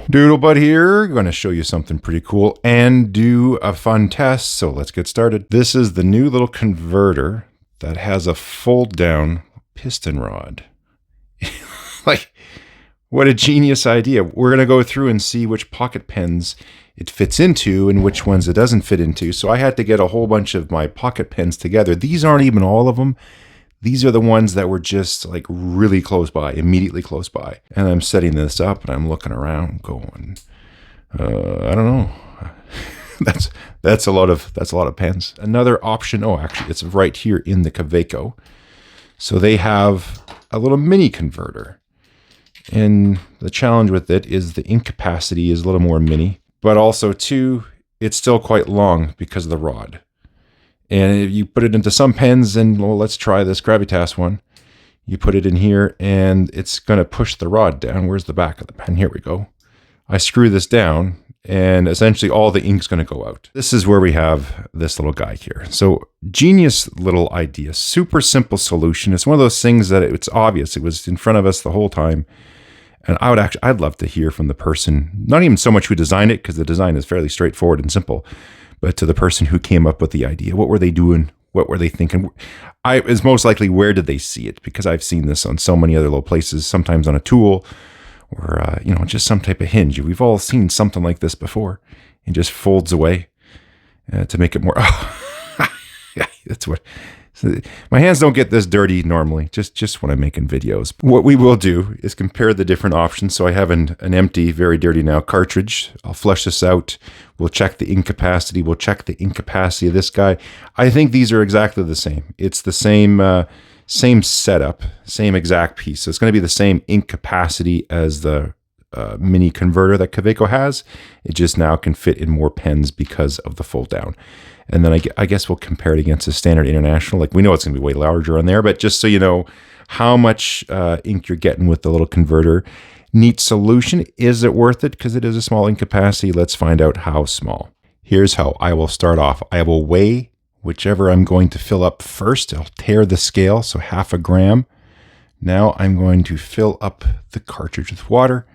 Doodlebud here, going to show you something pretty cool and do a fun test, so let's get started. This is the new little converter that has a fold down piston rod. Like, what a genius idea. We're going to go through and see which pocket pens it fits into and which ones it doesn't fit into. So I had to get a whole bunch of my pocket pens together. These aren't even all of them. These are the ones that were just like really close by, immediately close by. And I'm setting this up and I'm looking around going, I don't know. that's a lot of pens. Another option, oh, actually it's right here in the Kaweco. So they have a little mini converter. And the challenge with it is the ink capacity is a little more mini, but also too, it's still quite long because of the rod. And if you put it into some pens, and well, let's try this Gravitas one. You put it in here and it's going to push the rod down. Where's the back of the pen? Here we go. I screw this down and essentially all the ink's going to go out. This is where we have this little guy here. So genius little idea, super simple solution. It's one of those things that it's obvious. It was in front of us the whole time. And I'd love to hear from the person, not even so much who designed it, because the design is fairly straightforward and simple, but to the person who came up with the idea. What were they doing? What were they thinking? It's most likely, where did they see it? Because I've seen this on so many other little places, sometimes on a tool or, just some type of hinge. We've all seen something like this before. It just folds away to make it more. Yeah, that's what. So my hands don't get this dirty normally, just when I'm making videos. What we will do is compare the different options. So I have an empty, very dirty now cartridge. I'll flush this out. We'll check the ink capacity. We'll check the ink capacity of this guy. I think these are exactly the same. It's the same setup, same exact piece. So it's going to be the same ink capacity as the mini converter that Kaweco has. It just now can fit in more pens because of the fold down. And then I guess we'll compare it against a standard international. Like, we know it's going to be way larger on there, but just so you know how much ink you're getting with the little converter. Neat solution. Is it worth it? Because it is a small ink capacity. Let's find out how small. Here's how I will start off. I will weigh whichever I'm going to fill up first. I'll tear the scale, so 0.5 gram. Now I'm going to fill up the cartridge with water,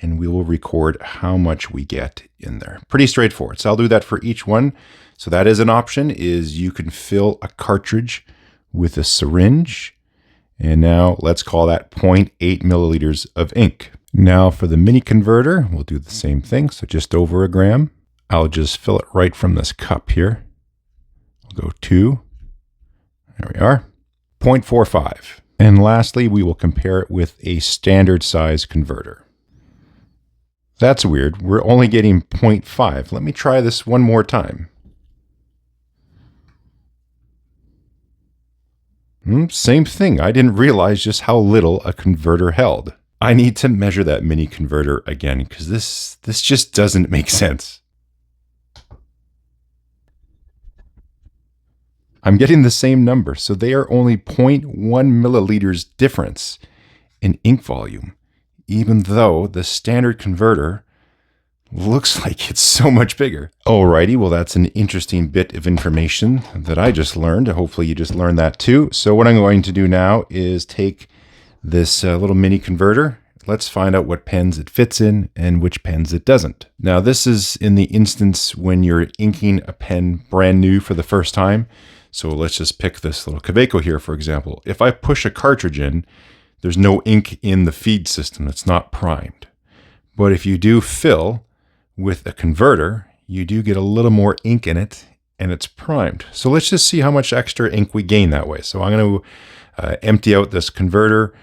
and we will record how much we get in there. Pretty straightforward. So I'll do that for each one. So that is an option, is you can fill a cartridge with a syringe. And now let's call that 0.8 milliliters of ink. Now for the mini converter, we'll do the same thing. So just over 1 gram. I'll just fill it right from this cup here. We'll go 2. There we are. 0.45. And lastly, we will compare it with a standard size converter. That's weird. We're only getting 0.5. Let me try this one more time. Same thing. I didn't realize just how little a converter held. I need to measure that mini converter again, because this just doesn't make sense. I'm getting the same number, so they are only 0.1 milliliters difference in ink volume, even though the standard converter looks like it's so much bigger. Alrighty, well, that's an interesting bit of information that I just learned. Hopefully you just learned that too. So what I'm going to do now is take this little mini converter. Let's find out what pens it fits in and which pens it doesn't. Now this is in the instance when you're inking a pen brand new for the first time. So let's just pick this little Kaweco here, for example. If I push a cartridge in, there's no ink in the feed system. It's not primed. But if you do fill with a converter, you do get a little more ink in it, and it's primed. So let's just see how much extra ink we gain that way. So I'm going to empty out this converter.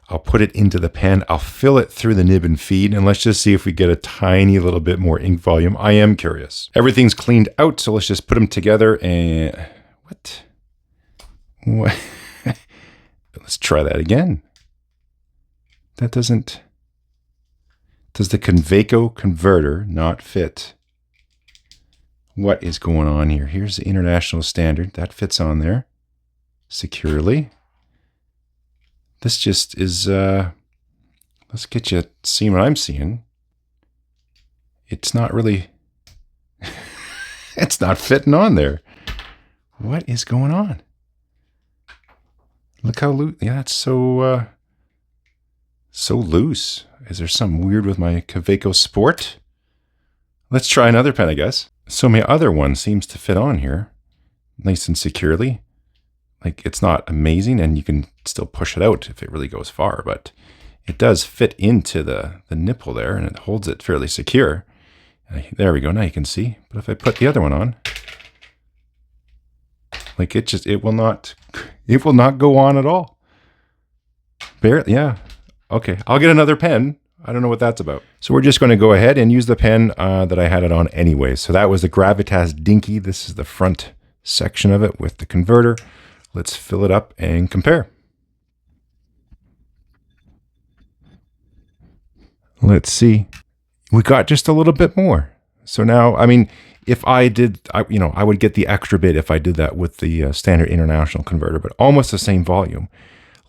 I'll put it into the pen. I'll fill it through the nib and feed, and let's just see if we get a tiny little bit more ink volume. I am curious. Everything's cleaned out, so let's just put them together and... What? Let's try that again. That doesn't... Does the Kaweco converter not fit? What is going on here? Here's the international standard. That fits on there securely. This just is, let's get you seeing what I'm seeing. It's not really, it's not fitting on there. What is going on? Look how loose. Yeah, it's so So loose. Is there something weird with my Kaweco Sport? Let's try another pen, I guess. So my other one seems to fit on here nice and securely. Like, it's not amazing, and you can still push it out if it really goes far, but it does fit into the nipple there, and it holds it fairly secure. There we go. Now you can see. But if I put the other one on, like, it will not go on at all. Barely, yeah. Okay, I'll get another pen. I don't know what that's about. So we're just going to go ahead and use the pen that I had it on anyway. So that was the Gravitas Dinkey. This is the front section of it with the converter. Let's fill it up and compare. Let's see. We got just a little bit more. So now, I mean, if I did, I would get the extra bit if I did that with the standard international converter, but almost the same volume.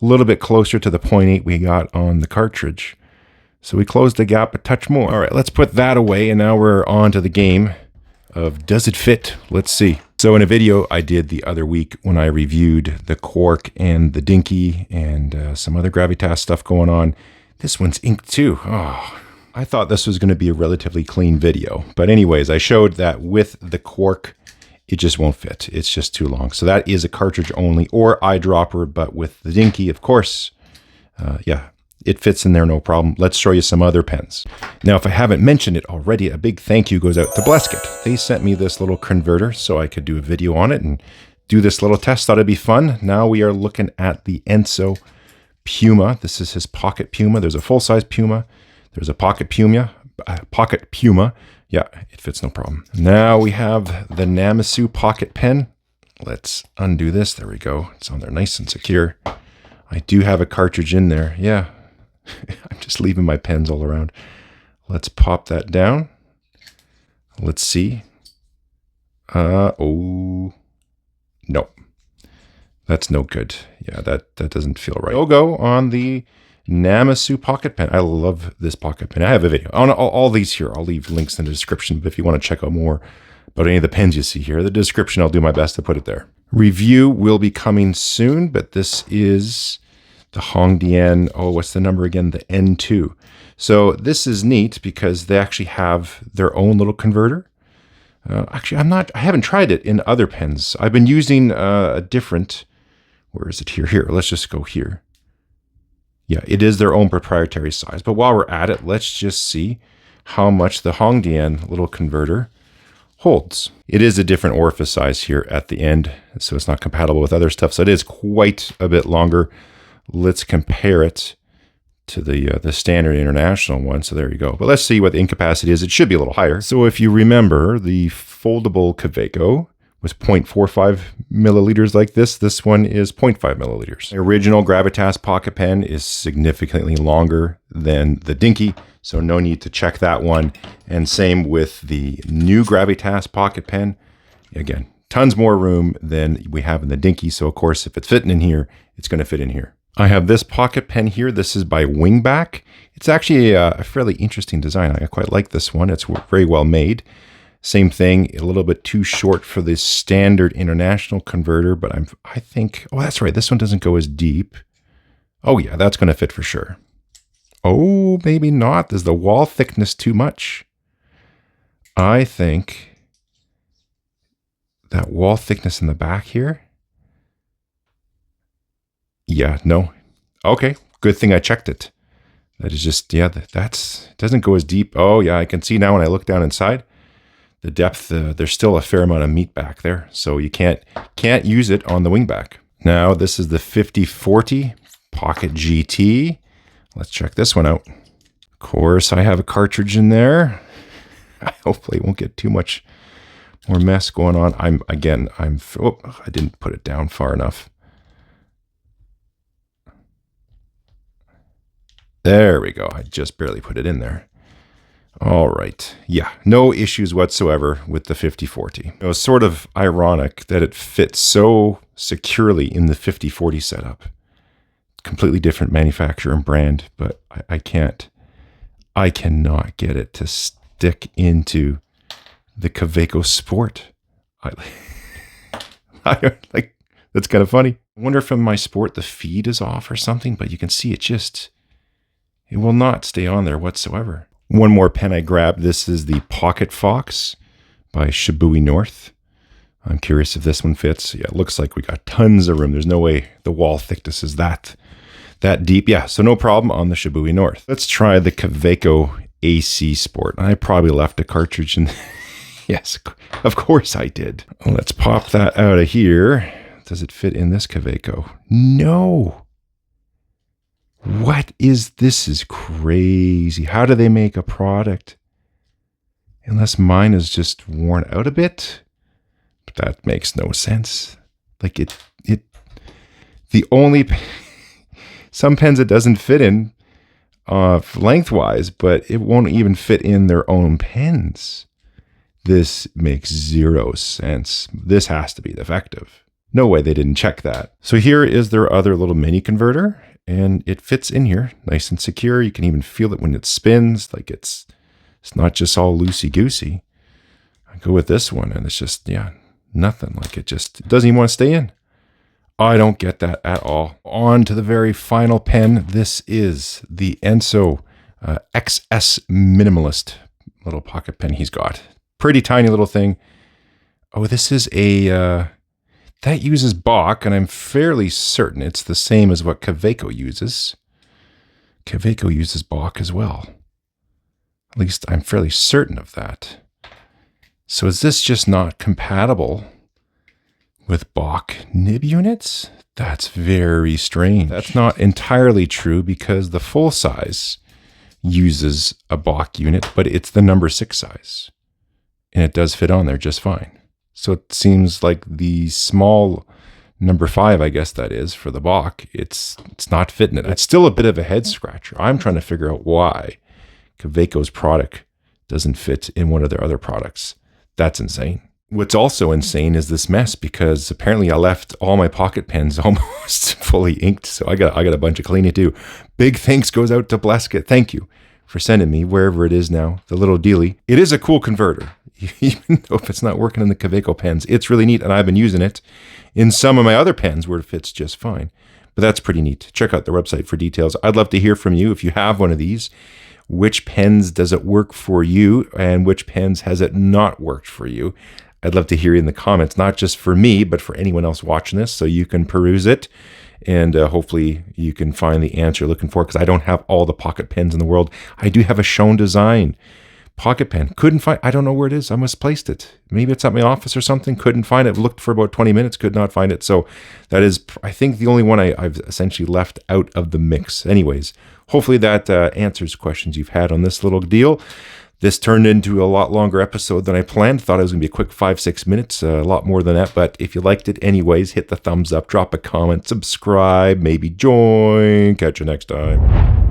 A little bit closer to the 0.8 we got on the cartridge. So we closed the gap a touch more. All right, let's put that away, and now we're on to the game of does it fit? Let's see. So in a video I did the other week when I reviewed the Quark and the Dinkey and some other Gravitas stuff going on, this one's inked too. Oh, I thought this was going to be a relatively clean video. But anyways, I showed that with the Quark, it just won't fit. It's just too long. So that is a cartridge only or eyedropper, but with the Dinkey, of course, yeah, it fits in there, no problem. Let's show you some other pens. Now, if I haven't mentioned it already, a big thank you goes out to Blesker. They sent me this little converter so I could do a video on it and do this little test. Thought it'd be fun. Now we are looking at the Ensso Piuma. This is his pocket Piuma. There's a full-size Piuma. There's a pocket Piuma. Yeah, it fits no problem. Now we have the Namisu Pocket pen. Let's undo this. There we go. It's on there nice and secure. I do have a cartridge in there. Yeah. I'm just leaving my pens all around. Let's pop that down. Let's see. Oh, no. That's no good. Yeah, that doesn't feel right. Logo on the Namisu Pocket pen. I love this pocket pen. I have a video on all these here. I'll leave links in the description, but if you want to check out more about any of the pens you see here, the description, I'll do my best to put it there. Review will be coming soon, but this is the Hongdian, what's the number again? The N2. So this is neat because they actually have their own little converter. Actually, I haven't tried it in other pens. I've been using a different, where is it here? Here, let's just go here. Yeah, it is their own proprietary size. But while we're at it, let's just see how much the Hongdian little converter holds. It is a different orifice size here at the end, so it's not compatible with other stuff. So it is quite a bit longer. Let's compare it to the standard international one. So there you go. But let's see what the ink capacity is. It should be a little higher. So if you remember, the foldable Kaweco was 0.45 milliliters like this. This one is 0.5 milliliters. The original Gravitas pocket pen is significantly longer than the Dinkey, so no need to check that one. And same with the new Gravitas pocket pen. Again, tons more room than we have in the Dinkey. So of course, if it's fitting in here, it's going to fit in here. I have this pocket pen here. This is by Wingback. It's actually a fairly interesting design. I quite like this one. It's very well made. Same thing, a little bit too short for this standard international converter, but I think, oh, that's right. This one doesn't go as deep. Oh yeah, that's going to fit for sure. Oh, maybe not. Is the wall thickness too much? I think that wall thickness in the back here. Yeah, no. Okay, good thing I checked it. That is just, yeah, it doesn't go as deep. Oh yeah, I can see now when I look down inside. The depth, there's still a fair amount of meat back there, so you can't use it on the Wingback. Now this is the 5040 Pocket GT. Let's check this one out. Of course, I have a cartridge in there. Hopefully, it won't get too much more mess going on. I didn't put it down far enough. There we go. I just barely put it in there. All right. Yeah, no issues whatsoever with the 5040. It was sort of ironic that it fits so securely in the 5040 setup. Completely different manufacturer and brand, but I cannot get it to stick into the Kaweco Sport. That's kind of funny. I wonder if in my Sport the feed is off or something, but you can see it just It will not stay on there whatsoever. One more pen I grabbed. This is the Pocket Fox by Shibui North. I'm curious if this one fits. Yeah, it looks like we got tons of room. There's no way the wall thickness is that deep. Yeah, so no problem on the Shibui North. Let's try the Kaweco AC Sport. I probably left a cartridge in. Yes, of course I did. Let's pop that out of here. Does it fit in this Kaweco? No. What is this? Is crazy. How do they make a product? Unless mine is just worn out a bit. But that makes no sense. Like the only, some pens it doesn't fit in lengthwise, but it won't even fit in their own pens. This makes zero sense. This has to be defective. No way they didn't check that. So here is their other little mini converter, and it fits in here nice and secure. You can even feel it when it spins, like it's not just all loosey-goosey. I go with this one, and it's just, yeah, nothing. Like it doesn't even want to stay in. I don't get that at all. On to the very final pen. This is the Ensso XS Minimalist little pocket pen he's got. Pretty tiny little thing. Oh, this is a, that uses Bach, and I'm fairly certain it's the same as what Kaweco uses. Kaweco uses Bach as well. At least I'm fairly certain of that. So is this just not compatible with Bach nib units? That's very strange. That's not entirely true because the full size uses a Bach unit, but it's the number 6 size. And it does fit on there just fine. So it seems like the small number 5, I guess that is, for the Bach, it's not fitting it. It's still a bit of a head scratcher. I'm trying to figure out why Kaweco's product doesn't fit in one of their other products. That's insane. What's also insane is this mess, because apparently I left all my pocket pens almost fully inked. So I got a bunch of cleaning to do. Big thanks goes out to Blesker. Thank you for sending me wherever it is now, the little dealie. It is a cool converter. Even though if it's not working in the Kaweco pens, it's really neat, and I've been using it in some of my other pens where it fits just fine. But that's pretty neat. Check out their website for details. I'd love to hear from you if you have one of these. Which pens does it work for you, and which pens has it not worked for you? I'd love to hear you in the comments, not just for me, but for anyone else watching this, so you can peruse it, and hopefully you can find the answer you're looking for, because I don't have all the pocket pens in the world. I do have a Shown Design pocket pen. Couldn't find, I don't know where it is. I misplaced it. Maybe it's at my office or something. Couldn't find it. Looked for about 20 minutes. Could not find it. So that is, I think, the only one I've essentially left out of the mix. Anyways, hopefully that answers questions you've had on this little deal. This turned into a lot longer episode than I planned. Thought it was going to be a quick 5-6 minutes, a lot more than that. But if you liked it anyways, hit the thumbs up, drop a comment, subscribe, maybe join. Catch you next time.